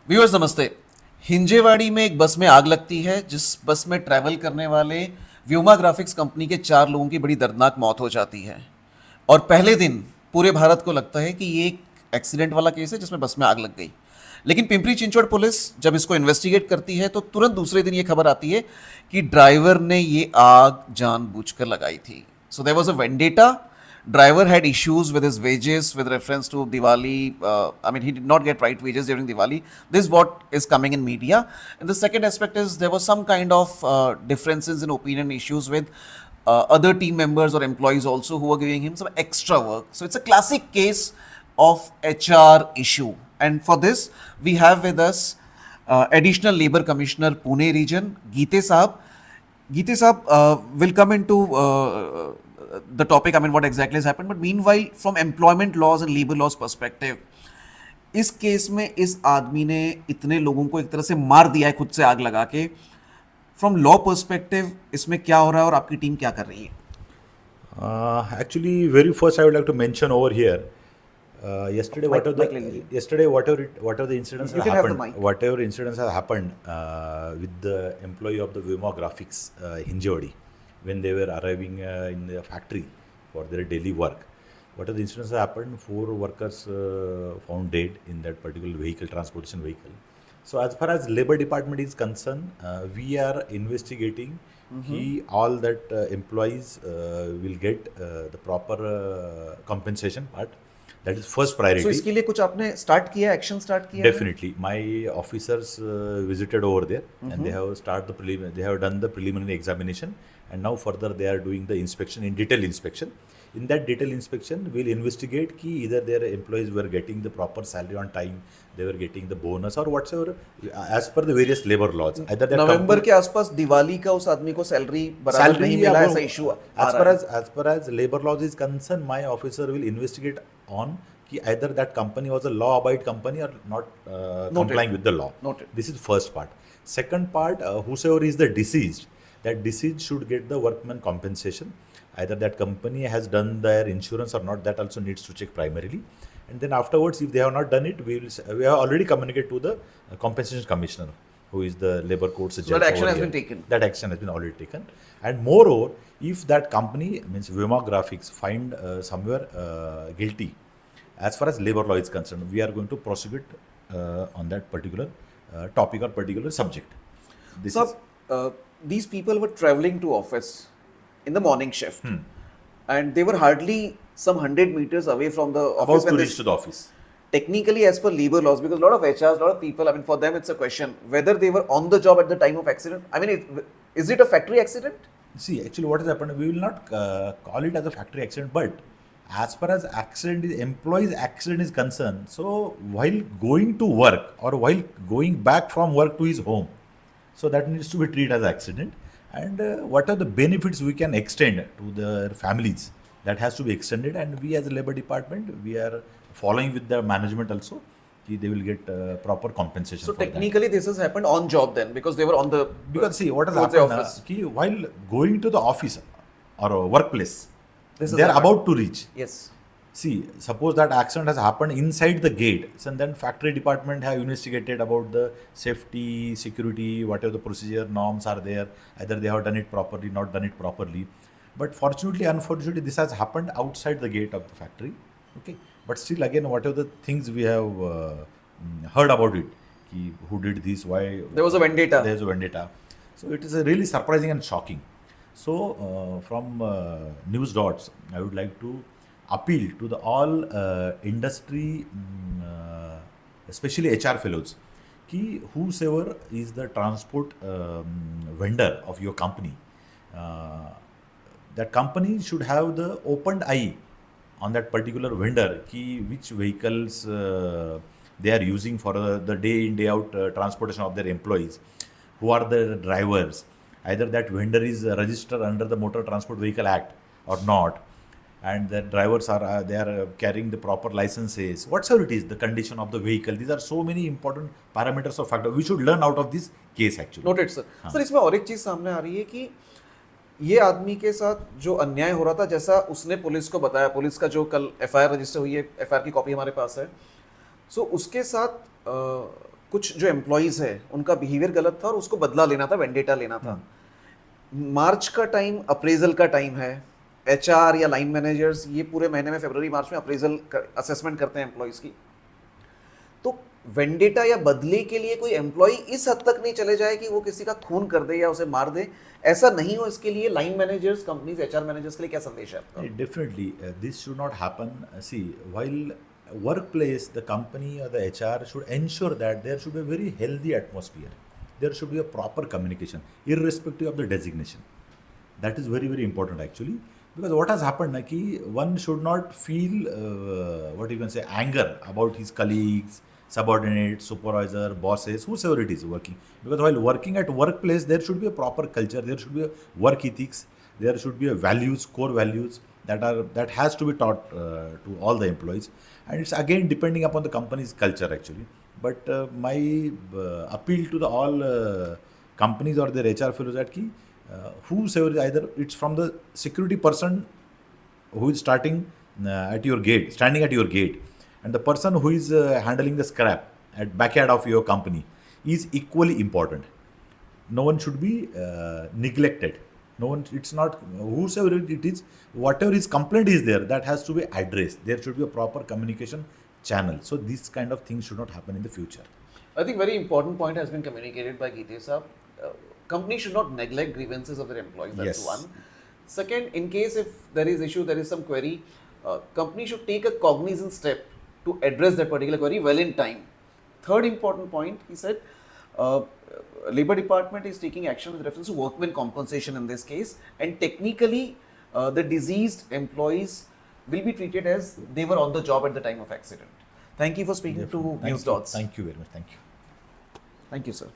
Viewers नमस्ते। हिंजेवाड़ी में एक बस में आग लगती है, जिस बस में ट्रैवल करने वाले व्योमा ग्राफिक्स कंपनी के 4 लोगों की बड़ी दर्दनाक मौत हो जाती है। और पहले दिन पूरे भारत को लगता है कि ये एक एक्सीडेंट वाला केस है जिसमें बस में आग लग गई। लेकिन पिंपरी चिंचवड़ पुलिस जब इसको इन्वेस्टिगेट करती है तो तुरंत दूसरे दिन ये खबर आती है कि ड्राइवर ने ये आग जानबूझकर लगाई थी। So there was a vendetta. Driver had issues with his wages with reference to Diwali. I mean, he did not get right wages during Diwali. This is what is coming in media. And the second aspect is there was some kind of differences in opinion issues with other team members or employees also who were giving him some extra work. So it's a classic case of HR issue. And for this, we have with us Additional Labour Commissioner Pune region, Geete Saab. Geete Saab will come into the topic, I mean, what exactly has happened. But meanwhile, from employment laws and labor laws perspective, इस case में इस आदमी ने इतने लोगों को एक तरह से मार दिया है खुद से आग लगा के. फ्रॉम लॉ पर्सपेक्टिव इसमें क्या हो रहा है और आपकी टीम क्या कर रही है? Actually, very first, I would like to mention over here. Yesterday, whatever the incidents You have can have the happened, mic. whatever incidents have happened with the employee of the Vimo Graphics, Hinjewadi, when they were arriving in the factory for their daily work. Whatever the incidents have happened, 4 workers found dead in that particular vehicle, transportation vehicle. So as far as labor department is concerned, we are investigating कि all that employees will get the proper compensation part. That is first priority. So इसके लिए कुछ आपने start किया, action start किया? Definitely, my officers visited over there and they have they have done the preliminary examination, and now further they are doing the inspection, in detail inspection. In that detail inspection, we'll investigate कि either their employees were getting the proper salary on time, they were getting the bonus or whatsoever as per the various labor laws. Either that नवंबर के आसपास दिवाली का उस आदमी को salary बराबर नहीं मिला, ऐसा issue as far as labor laws is concerned, my officer will investigate on कि either that company was a law abiding company or not complying with the law. Noted. This is first part. Second part, whosoever is the deceased, that deceased should get the workman compensation. Either that company has done their insurance or not, that also needs to check primarily. And then afterwards, if they have not done it, we have already communicated to the compensation commissioner, who is the labor court's judge. that action over has here. been taken. That action has been already taken. And moreover, if that company, means Vima Graphics, find somewhere guilty, as far as labor law is concerned, we are going to prosecute on that particular topic or particular subject. These people were traveling to office in the morning shift, and they were hardly some 100 meters away from the office. About to reach to the office. Technically, as per labor laws, because a lot of HRs, a lot of people, I mean, for them it's a question whether they were on the job at the time of accident. I mean, is it a factory accident? See, actually what has happened, we will not call it as a factory accident, but as far as employee's accident is concerned, so while going to work or while going back from work to his home, so that needs to be treated as accident. And what are the benefits we can extend to their families, that has to be extended. And we as a labor department, we are following with the management also, they will get proper compensation. So for technically this has happened on job then, because they were on the because see what has towards the happened office. While going to the office or a workplace, This is they are happened. about to reach. Yes. See, suppose that accident has happened inside the gate, and then factory department have investigated about the safety, security, whatever the procedure norms are there. Either they have done it properly, not done it properly. But fortunately, unfortunately, this has happened outside the gate of the factory. Okay. But still, again, whatever the things we have heard about it, who did this, why There was a vendetta. There is a vendetta. So it is a really surprising and shocking. So from news dots, I would like to appeal to the all industry, especially HR fellows, कि whosoever is the transport vendor of your company, that company should have the opened eye on that particular vendor, कि which vehicles they are using for the day in day out transportation of their employees, who are the drivers, either that vendor is registered under the Motor Transport Vehicle Act or not, and the drivers are they are carrying the proper licenses, whatsoever it is, the condition of the vehicle. These are so many important parameters or factors we should learn out of this case actually. Noted, sir. Sir इसमें और एक चीज सामने आ रही है कि ये आदमी के साथ जो अन्याय हो रहा था, जैसा उसने पुलिस को बताया, पुलिस का जो कल एफआईआर रजिस्टर हुई है, एफआईआर की कॉपी हमारे पास है, सो उसके साथ कुछ जो एम्प्लॉयज़ है उनका बिहेवियर गलत था और उसको बदला लेना था, वेंडेटा लेना था। मार्च का टाइम अप्रेजल का टाइम है। एचआर या लाइन मैनेजर्स ये पूरे महीने में फरवरी मार्च में अप्रेजल असेसमेंट करते हैं एम्प्लॉयज़ की। तो वेंडेटा या बदले के लिए कोई एम्प्लॉय इस हद तक नहीं चले जाए कि वो किसी का खून कर दे या उसे मार दे, ऐसा नहीं हो। इसके लिए line managers, companies, HR managers के लिए क्या संदेश है आपका? Definitely, this should not happen. See, while workplace, the company or the HR should ensure that there should be a very healthy atmosphere. There should be a proper communication, irrespective of the designation. That is very, very important actually. Because what has happened, like, one should not feel what you can say anger about his colleagues, subordinates, supervisor, bosses, whosoever it is working. Because while working at workplace, there should be a proper culture. There should be a work ethics. There should be a values, core values that has to be taught to all the employees. And it's again depending upon the company's culture actually. But my appeal to the all companies or their HR fellows that whosoever, either it's from the security person who is standing at your gate, and the person who is handling the scrap at backyard of your company is equally important. No one should be neglected. No one, it's not whosoever it is, whatever his complaint is there, that has to be addressed. There should be a proper communication channel. So these kind of things should not happen in the future. I think very important point has been communicated by Geete Saab. Companies should not neglect grievances of their employees. That's Yes. one. Second, in case if there is issue, there is some query, company should take a cognizant step to address that particular query well in time. Third important point, he said, uh, Labor Department is taking action with reference to workmen compensation in this case, and technically, the deceased employees will be treated as they were on the job at the time of accident. Thank you for speaking to Thank News you. Dots. Thank you very much. Thank you. Thank you, sir.